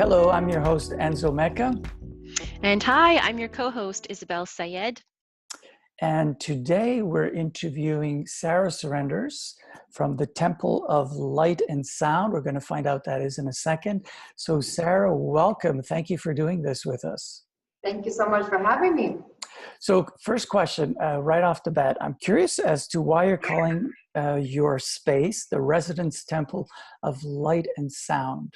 Hello, I'm your host, Enzo Mecca. And hi, I'm your co-host, Isabel Sayed. And today we're interviewing Sarah Surrenders from the Temple of Light and Sound. We're going to find out that is in a second. So Sarah, welcome. Thank you for doing this with us. Thank you so much for having me. So first question, right off the bat, I'm curious as to why you're calling your space the Residence Temple of Light and Sound.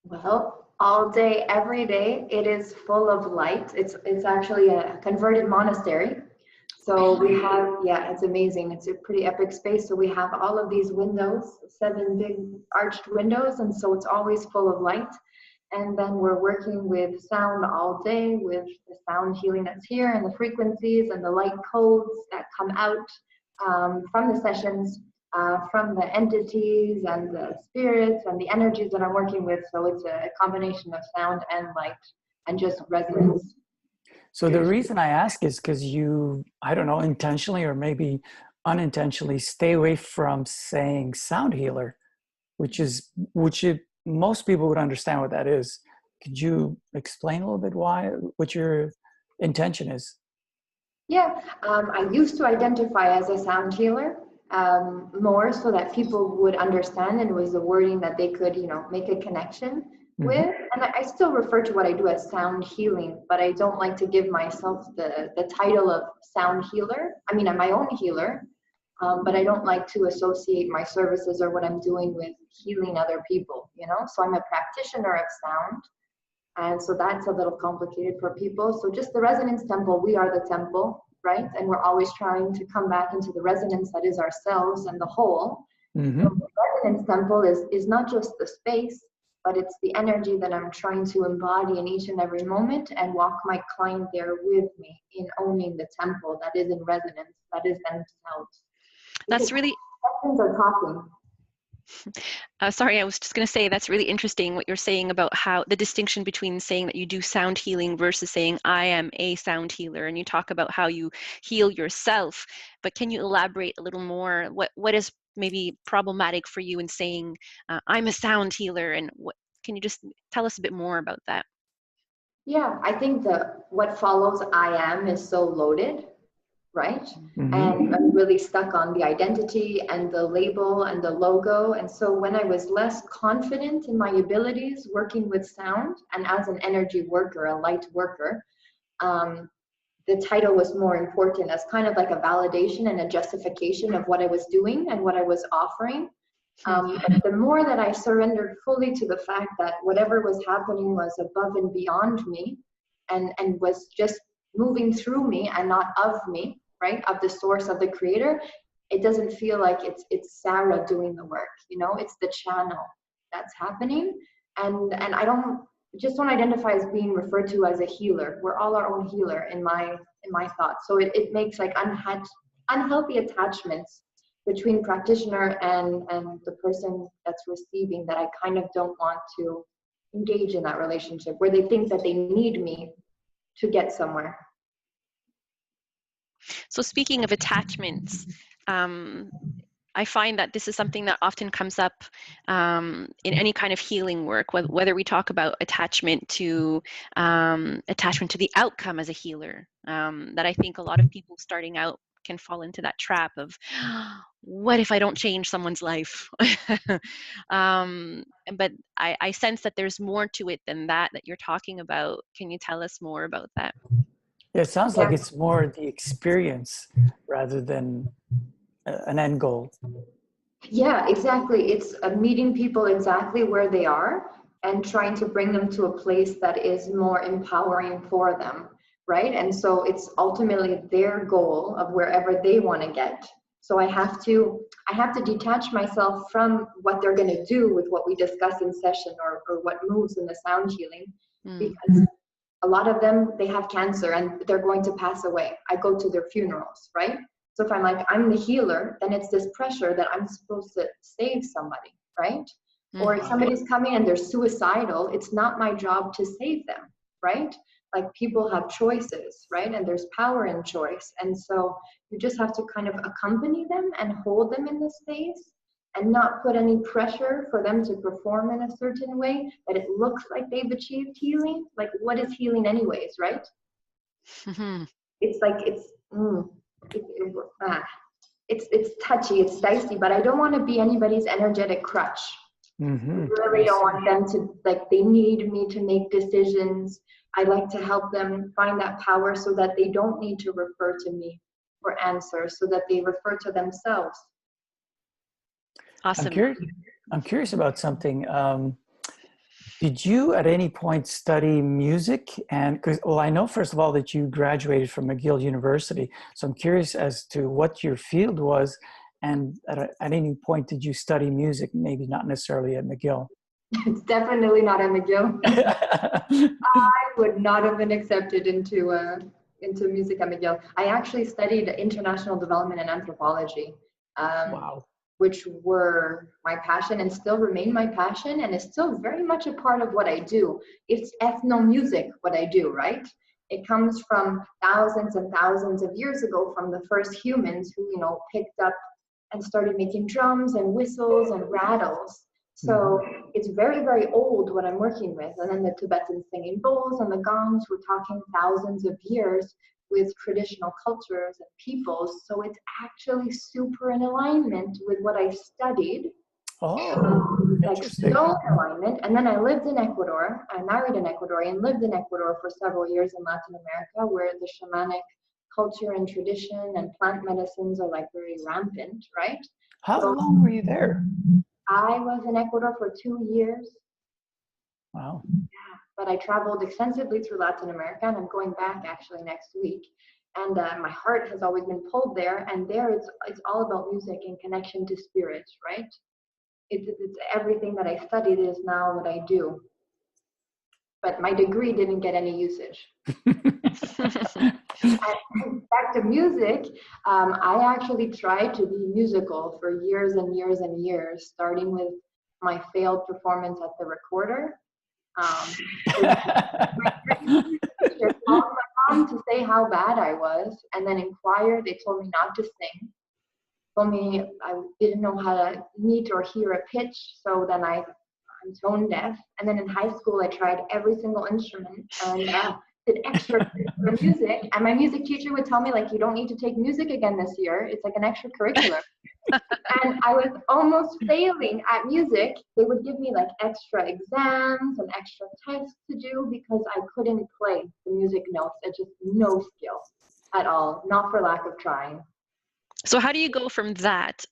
Well, all day, every day, it is full of light. It's actually a converted monastery. So we have, it's amazing. It's a pretty epic space. So we have all of these windows, 7 big arched windows, and so it's always full of light. And then we're working with sound all day, with the sound healing that's here, and the frequencies and the light codes that come out from the sessions. From the entities and the spirits and the energies that I'm working with. So it's a combination of sound and light and just resonance. So the reason I ask is because you, I don't know, intentionally or maybe unintentionally stay away from saying sound healer, which most people would understand what that is. Could you explain a little bit what your intention is? Yeah, I used to identify as a sound healer. More so that people would understand, and it was the wording that they could, make a connection with. And I still refer to what I do as sound healing, but I don't like to give myself the title of sound healer. I mean, I'm my own healer, but I don't like to associate my services or what I'm doing with healing other people, So I'm a practitioner of sound. And so that's a little complicated for people. So just the Resonance Temple, we are the temple, right? And we're always trying to come back into the resonance that is ourselves and the whole. So the Resonance Temple is not just the space, but it's the energy that I'm trying to embody in each and every moment and walk my client there with me in owning the temple that is in resonance, that is themselves. That's really... Sessions are talking. Sorry, I was just going to say that's really interesting what you're saying about how the distinction between saying that you do sound healing versus saying I am a sound healer, and you talk about how you heal yourself. But can you elaborate a little more? What is maybe problematic for you in saying I'm a sound healer, and can you just tell us a bit more about that? Yeah, I think what follows I am is so loaded. Right? And I'm really stuck on the identity and the label and the logo. And so when I was less confident in my abilities working with sound and as an energy worker, a light worker, the title was more important as kind of like a validation and a justification of what I was doing and what I was offering. But the more that I surrendered fully to the fact that whatever was happening was above and beyond me and was just moving through me and not of me, right, of the source, of the creator, it doesn't feel like it's Sarah doing the work, it's the channel that's happening. And I don't identify as being referred to as a healer. We're all our own healer in my thoughts. So it makes like unhealthy attachments between practitioner and the person that's receiving that I kind of don't want to engage in that relationship where they think that they need me to get somewhere. So speaking of attachments, I find that this is something that often comes up in any kind of healing work, whether we talk about attachment to the outcome as a healer, that I think a lot of people starting out can fall into that trap of, what if I don't change someone's life? But I sense that there's more to it than that you're talking about. Can you tell us more about that? Yeah, it sounds like it's more the experience rather than an end goal. Yeah, exactly. It's meeting people exactly where they are and trying to bring them to a place that is more empowering for them, right? And so it's ultimately their goal of wherever they want to get. So I have to detach myself from what they're going to do with what we discuss in session or what moves in the sound healing, because a lot of them, they have cancer and they're going to pass away. I go to their funerals, right? So if I'm like, I'm the healer, then it's this pressure that I'm supposed to save somebody, right? Or if somebody's coming and they're suicidal, it's not my job to save them, right? Like people have choices, right? And there's power in choice. And so you just have to kind of accompany them and hold them in the space and not put any pressure for them to perform in a certain way that it looks like they've achieved healing. Like, what is healing anyways, right? It's like it's touchy, it's dicey, but I don't want to be anybody's energetic crutch. Mm-hmm. I really don't want them to, like, they need me to make decisions. I like to help them find that power so that they don't need to refer to me for answers, so that they refer to themselves. Awesome. I'm curious about something. Did you at any point study music? And because, well, I know first of all that you graduated from McGill University, so I'm curious as to what your field was, and at any point did you study music? Maybe not necessarily at McGill. It's definitely not at McGill. I would not have been accepted into music at McGill. I actually studied international development and anthropology. Wow. Which were my passion and still remain my passion, and is still very much a part of what I do. It's ethnomusic, what I do, right? It comes from thousands and thousands of years ago, from the first humans who, picked up and started making drums and whistles and rattles. So it's very, very old what I'm working with. And then the Tibetans singing bowls and the gongs, we're talking thousands of years with traditional cultures and peoples. So it's actually super in alignment with what I studied. Oh, like so in alignment. And then I lived in Ecuador. I married an Ecuadorian, lived in Ecuador for several years in Latin America, where the shamanic culture and tradition and plant medicines are like very rampant, right? How long were you there? I was in Ecuador for 2 years. Wow. Yeah, but I traveled extensively through Latin America, and I'm going back actually next week. And my heart has always been pulled there. And there it's all about music and connection to spirit, right? It's everything that I studied is now what I do. But my degree didn't get any usage. Back to music, I actually tried to be musical for years and years and years, starting with my failed performance at the Recorder. My teacher called my mom to say how bad I was, and then inquired. They told me not to sing. Told me I didn't know how to meet or hear a pitch, so then I'm tone deaf. And then in high school, I tried every single instrument and did extra for music. And my music teacher would tell me, like, you don't need to take music again this year. It's like an extracurricular. And I was almost failing at music. They would give me like extra exams and extra tests to do because I couldn't play the music notes. I just no skill at all, not for lack of trying. So how do you go from that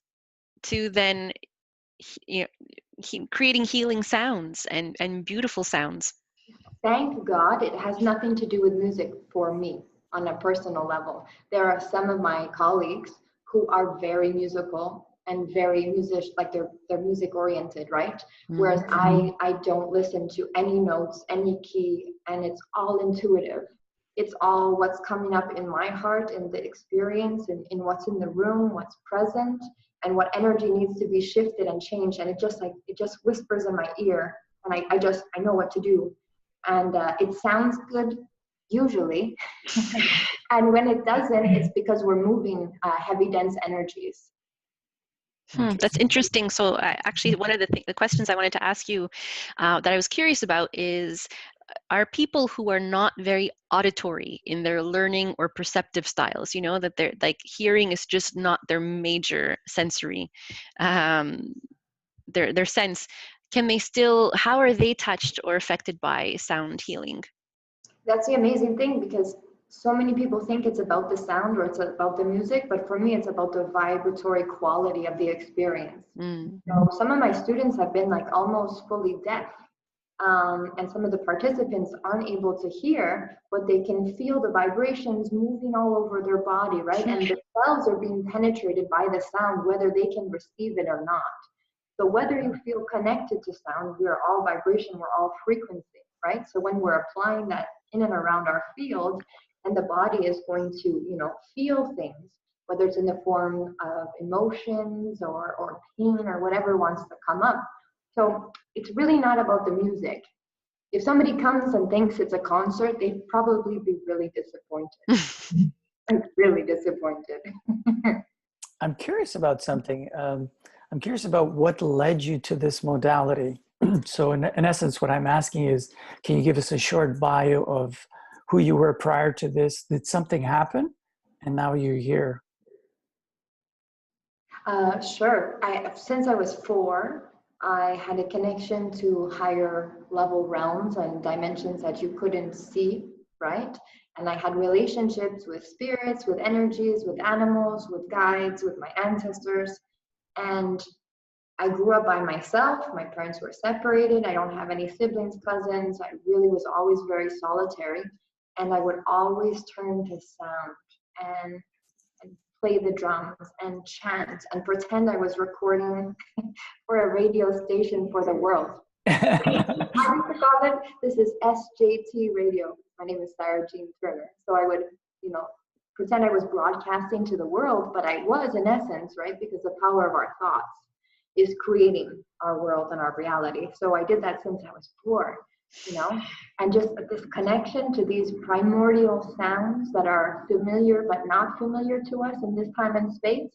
to then creating healing sounds and beautiful sounds? Thank God it has nothing to do with music for me on a personal level. There are some of my colleagues who are very musical and very like they're music oriented, right? Mm-hmm. Whereas I don't listen to any notes, any key, and it's all intuitive. It's all what's coming up in my heart, in the experience, in what's in the room, what's present, and what energy needs to be shifted and changed. And it just whispers in my ear, and I know what to do. And it sounds good usually. And when it doesn't, it's because we're moving heavy, dense energies. That's interesting. So actually, one of the questions I wanted to ask you that I was curious about is, are people who are not very auditory in their learning or perceptive styles, that they're like hearing is just not their major sensory, their sense, can they still, how are they touched or affected by sound healing? That's the amazing thing, because so many people think it's about the sound or it's about the music, but for me, it's about the vibratory quality of the experience. So some of my students have been like almost fully deaf. And some of the participants aren't able to hear, but they can feel the vibrations moving all over their body, right? And the cells are being penetrated by the sound, whether they can receive it or not. So whether you feel connected to sound, we're all vibration, we're all frequency, right? So when we're applying that in and around our field, and the body is going to, feel things, whether it's in the form of emotions or pain or whatever wants to come up. So it's really not about the music. If somebody comes and thinks it's a concert, they'd probably be really disappointed. I'm really disappointed. I'm curious about something. I'm curious about what led you to this modality. So in essence, what I'm asking is, can you give us a short bio of who you were prior to this? Did something happen and now you're here? Sure. Since I was 4, I had a connection to higher level realms and dimensions that you couldn't see, right? And I had relationships with spirits, with energies, with animals, with guides, with my ancestors. And I grew up by myself. My parents were separated. I don't have any siblings, cousins. I really was always very solitary. And I would always turn to sound and play the drums and chant and pretend I was recording for a radio station for the world. I used to call it, this is SJT radio. My name is Sarah Jean Turner. So I would, pretend I was broadcasting to the world, but I was in essence, right? Because the power of our thoughts is creating our world and our reality. So I did that since I was 4. And just this connection to these primordial sounds that are familiar but not familiar to us in this time and space.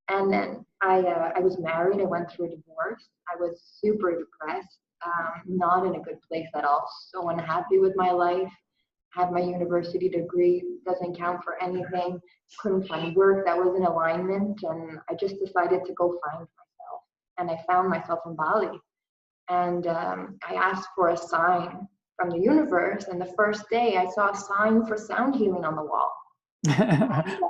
And then I was married. I went through a divorce. I was super depressed, not in a good place at all. So unhappy with my life. Had my university degree, doesn't count for anything. Couldn't find work that was in alignment, and I just decided to go find myself. And I found myself in Bali. And I asked for a sign from the universe, and the first day I saw a sign for sound healing on the wall.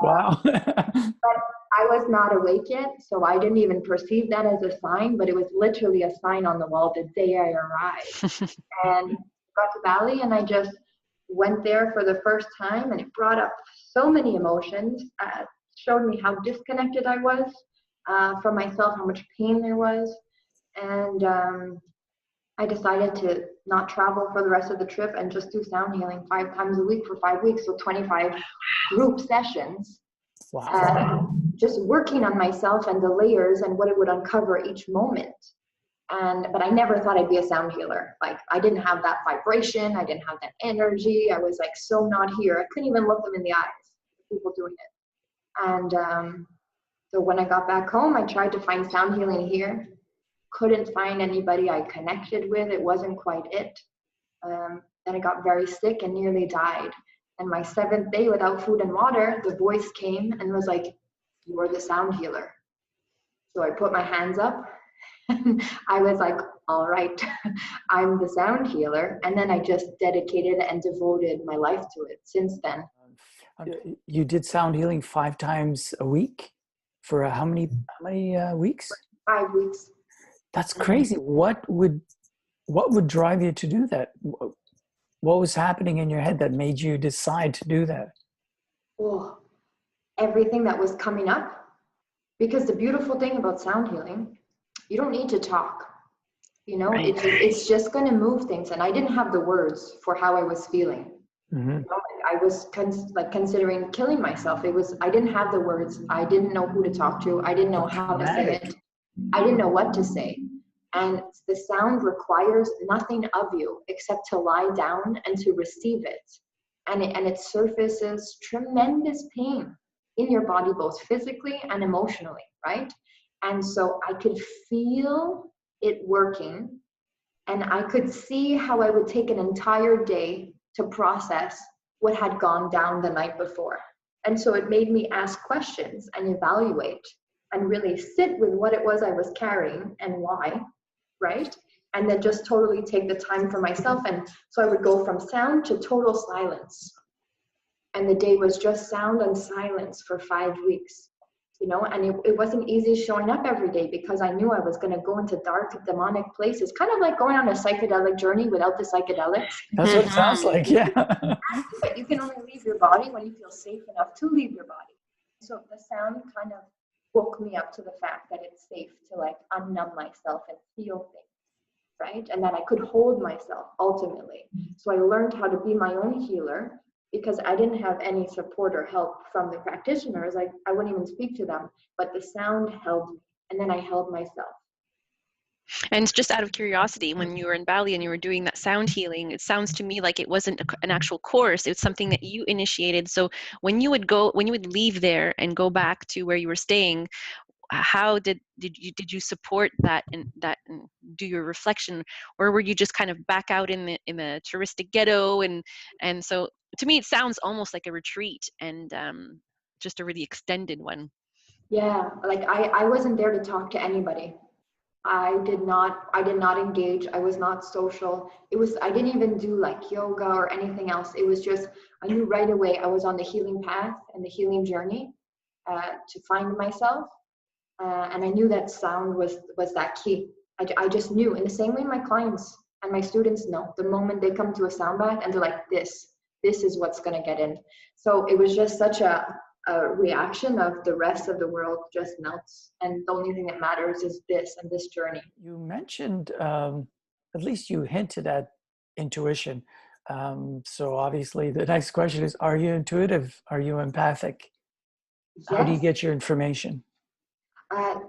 Wow. But I was not awake yet, so I didn't even perceive that as a sign, but it was literally a sign on the wall the day I arrived. And got to Bali, and I just went there for the first time, and it brought up so many emotions, showed me how disconnected I was from myself, how much pain there was. And I decided to not travel for the rest of the trip and just do sound healing 5 times a week for 5 weeks. So 25 group sessions. Wow. Just working on myself and the layers and what it would uncover each moment. But I never thought I'd be a sound healer. Like, I didn't have that vibration. I didn't have that energy. I was like so not here. I couldn't even look them in the eyes, the people doing it. And so when I got back home, I tried to find sound healing here. Couldn't find anybody I connected with. It wasn't quite it. Then I got very sick and nearly died. And my 7th day without food and water, the voice came and was like, "You're the sound healer." So I put my hands up. I was like, all right, I'm the sound healer. And then I just dedicated and devoted my life to it since then. You did sound healing 5 times a week for how many weeks? 5 weeks. That's crazy. What would drive you to do that? What was happening in your head that made you decide to do that? Oh, everything that was coming up. Because the beautiful thing about sound healing, you don't need to talk. Right. It's just going to move things. And I didn't have the words for how I was feeling. Mm-hmm. I was considering killing myself. I didn't have the words. I didn't know who to talk to. I didn't know how to say it. I didn't know what to say. And the sound requires nothing of you except to lie down and to receive it. And it surfaces tremendous pain in your body, both physically and emotionally, right? And so I could feel it working, and I could see how I would take an entire day to process what had gone down the night before. And so it made me ask questions and evaluate and really sit with what it was I was carrying and why, right? And then just totally take the time for myself. And so I would go from sound to total silence. And the day was just sound and silence for 5 weeks. And it wasn't easy showing up every day because I knew I was going to go into dark, demonic places, kind of like going on a psychedelic journey without the psychedelics. That's what it sounds like, yeah. But you can only leave your body when you feel safe enough to leave your body. So the sound kind of woke me up to the fact that it's safe to like unnumb myself and feel things, right? And that I could hold myself ultimately. So I learned how to be my own healer, because I didn't have any support or help from the practitioners. I wouldn't even speak to them, but the sound held me, and then I held myself. And just out of curiosity, when you were in Bali and you were doing that sound healing, it sounds to me like it wasn't an actual course. It was something that you initiated. So when you would leave there and go back to where you were staying, how did you support that and do your reflection, or were you just kind of back out in the touristic ghetto, and so to me it sounds almost like a retreat, and just a really extended one. Yeah, like I wasn't there to talk to anybody. I did not engage. I was not social. I didn't even do like yoga or anything else. It was just, I knew right away I was on the healing path and the healing journey to find myself. And I knew that sound was that key. I just knew, in the same way my clients and my students know, the moment they come to a sound bath and they're like, this is what's going to get in. So it was just such a reaction of the rest of the world just melts, and the only thing that matters is this and this journey. You mentioned, at least you hinted at intuition. So obviously the next question is, are you intuitive? Are you empathic? Yes. How do you get your information?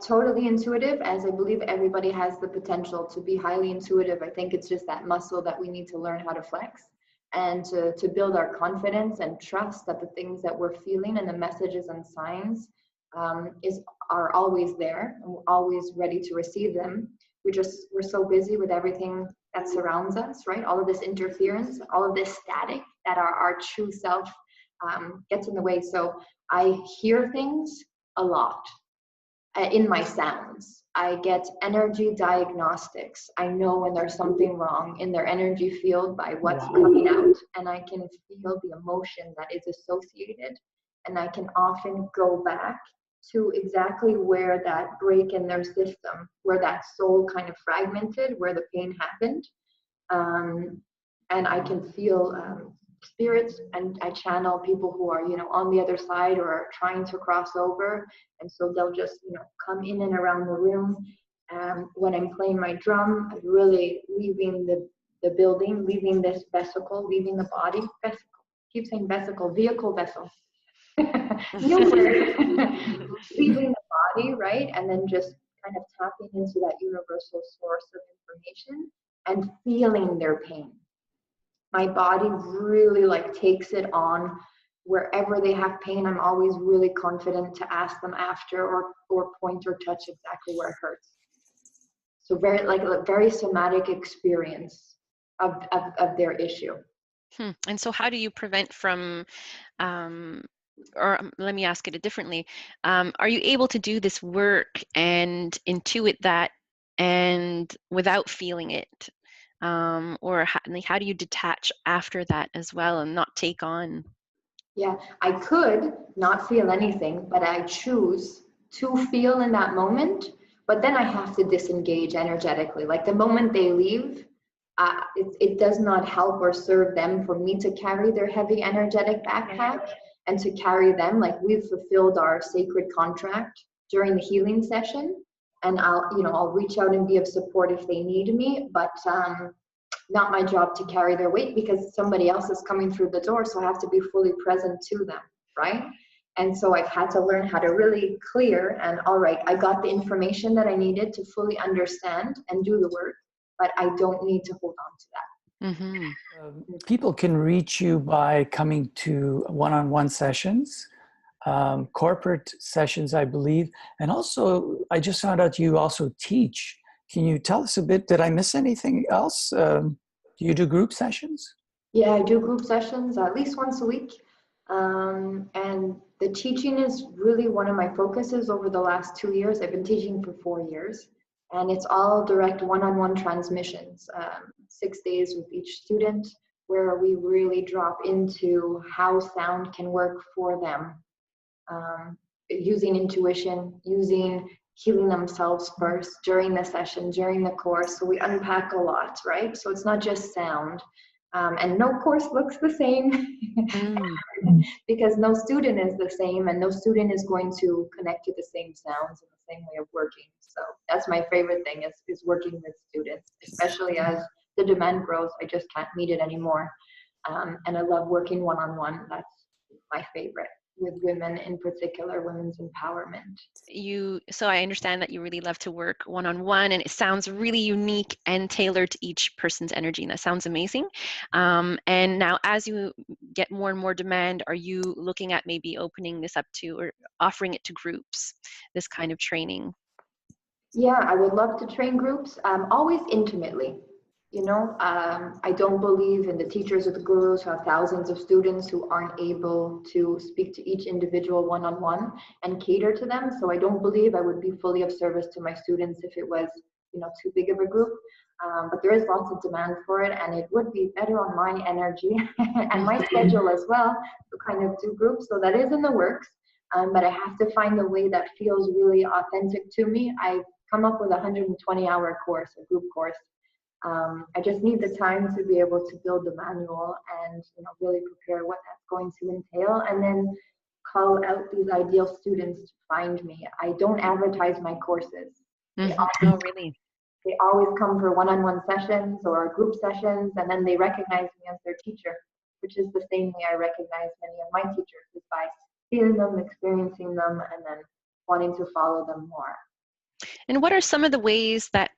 Totally intuitive, as I believe everybody has the potential to be highly intuitive. I think it's just that muscle that we need to learn how to flex, and to build our confidence and trust that the things that we're feeling and the messages and signs are always there, and we're always ready to receive them. We're so busy with everything that surrounds us, right? All of this interference, all of this static, that our true self gets in the way. So I hear things a lot in my sounds. I get energy diagnostics. I know when there's something wrong in their energy field by what's coming out, and I can feel the emotion that is associated, and I can often go back to exactly where that break in their system, where that soul kind of fragmented, where the pain happened, and I can feel spirits, and I channel people who are, on the other side or are trying to cross over. And so they'll just, come in and around the room. When I'm playing my drum, I'm really leaving the building, leaving this vesicle, leaving the body. Vesicle. Keep saying vesicle, vehicle, vessel. New word. Leaving the body, right? And then just kind of tapping into that universal source of information and feeling their pain. My body really takes it on. Wherever they have pain, I'm always really confident to ask them after, or point or touch exactly where it hurts. So very somatic experience of their issue. And so how do you prevent from, or let me ask it differently. Are you able to do this work and intuit that and without feeling it? Or how do you detach after that as well and not take on? Yeah, I could not feel anything, but I choose to feel in that moment. But then I have to disengage energetically. Like the moment they leave, it does not help or serve them for me to carry their heavy energetic backpack and to carry them. Like we've fulfilled our sacred contract during the healing session, and I'll reach out and be of support if they need me, but not my job to carry their weight because somebody else is coming through the door. So I have to be fully present to them, right? And so I've had to learn how to really clear and, all right, I got the information that I needed to fully understand and do the work, but I don't need to hold on to that. Mm-hmm. People can reach you by coming to one-on-one sessions, corporate sessions, I believe. And also, I just found out you also teach. Can you tell us a bit? Did I miss anything else? Do you do group sessions? Yeah, I do group sessions at least once a week. And the teaching is really one of my focuses over the last 2 years. I've been teaching for 4 years, and it's all direct one-on-one transmissions, 6 days with each student, where we really drop into how sound can work for them, using intuition, using healing themselves first during the session, during the course. So we unpack a lot, right? So it's not just sound. And no course looks the same because no student is the same, and no student is going to connect to the same sounds and the same way of working. So that's my favorite thing is working with students, especially as the demand grows. I just can't meet it anymore. And I love working one-on-one. That's my favorite, with women in particular, women's empowerment. So I understand that you really love to work one-on-one, and it sounds really unique and tailored to each person's energy, and that sounds amazing. And now, as you get more and more demand, are you looking at maybe opening this up to or offering it to groups, this kind of training? Yeah, I would love to train groups, always intimately. I don't believe in the teachers or the gurus who have thousands of students who aren't able to speak to each individual one-on-one and cater to them. So I don't believe I would be fully of service to my students if it was, too big of a group. But there is lots of demand for it, and it would be better on my energy and my schedule as well to kind of do groups. So that is in the works. But I have to find a way that feels really authentic to me. I've come up with a 120-hour course, a group course. I just need the time to be able to build the manual and really prepare what that's going to entail, and then call out these ideal students to find me. I don't advertise my courses. Oh, really? They always come for one-on-one sessions or group sessions, and then they recognize me as their teacher, which is the same way I recognize many of my teachers, is by seeing them, experiencing them, and then wanting to follow them more. And what are some of the ways that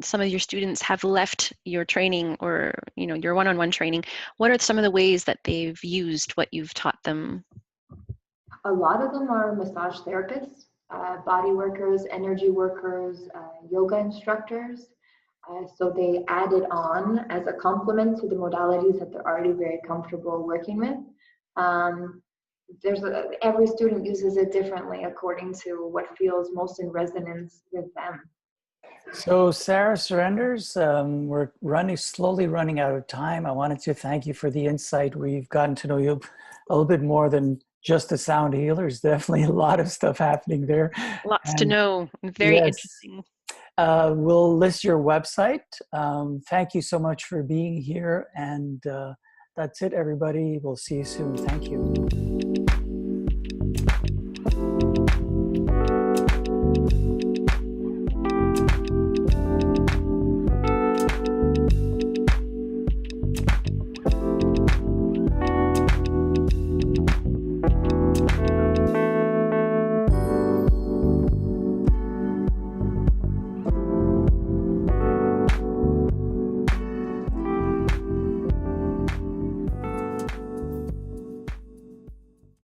some of your students have left your training, or your one-on-one training? What are some of the ways that they've used what you've taught them? A lot of them are massage therapists, body workers, energy workers, yoga instructors. So they add it on as a complement to the modalities that they're already very comfortable working with. Every student uses it differently according to what feels most in resonance with them. So Sarah Surrenders, we're slowly running out of time. I wanted to thank you for the insight. We've gotten to know you a little bit more than just a sound healer. There's definitely a lot of stuff happening there. Lots to know. Very interesting. We'll list your website. Thank you so much for being here. And that's it, everybody. We'll see you soon. Thank you.